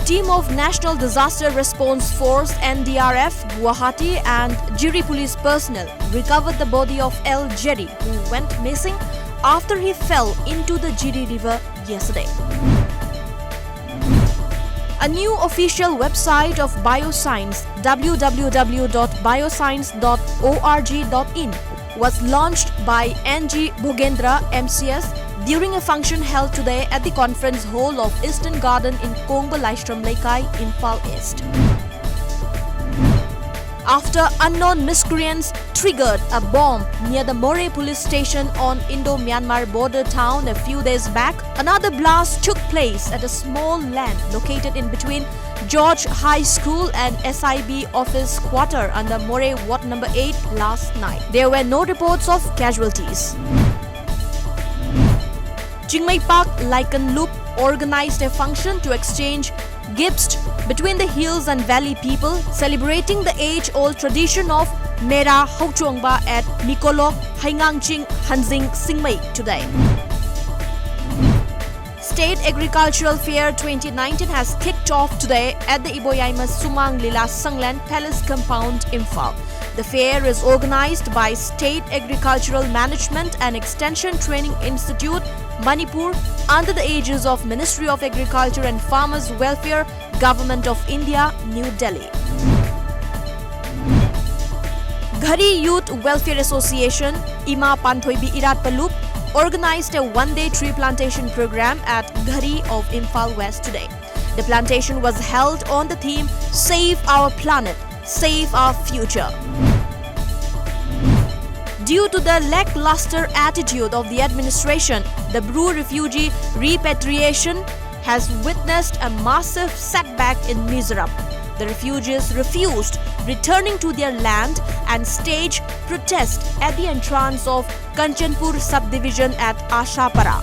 team of National Disaster Response Force NDRF, Guwahati and Jiri police personnel recovered the body of L. Jerry, who went missing after he fell into the Jiri river yesterday. A new official website of bioscience, www.bioscience.org.in, was launched by N.G. Bhogendra, MCS, during a function held today at the conference hall of Eastern Garden in Kongba Laishram Laikai, Imphal East. After unknown miscreants triggered a bomb near the Moray police station on Indo-Myanmar border town a few days back, another blast took place at a small land located in between George High School and SIB office quarter under Moray Ward number 8 last night. There were no reports of casualties. Chingmai Park Lichen Loop organized a function to exchange gifts between the hills and valley people, celebrating the age-old tradition of Mera Hauchuangba at Mikolo Haingangching Hanjing Singmai today. State Agricultural Fair 2019 has kicked off today at the Iboyaima Sumang Lila Sangland Palace Compound, Imphal. The fair is organized by State Agricultural Management and Extension Training Institute, Manipur, under the aegis of Ministry of Agriculture and Farmers Welfare, Government of India, New Delhi. Ghari Youth Welfare Association, Ima Panthoibi Iratpalup, organized a one-day tree plantation program at Ghari of Imphal West today. The plantation was held on the theme Save Our Planet, Save Our Future. Due to the lackluster attitude of the administration, the Bru refugee repatriation has witnessed a massive setback in Mizoram. The refugees refused returning to their land and staged protest at the entrance of Kanchanpur subdivision at Ashapara.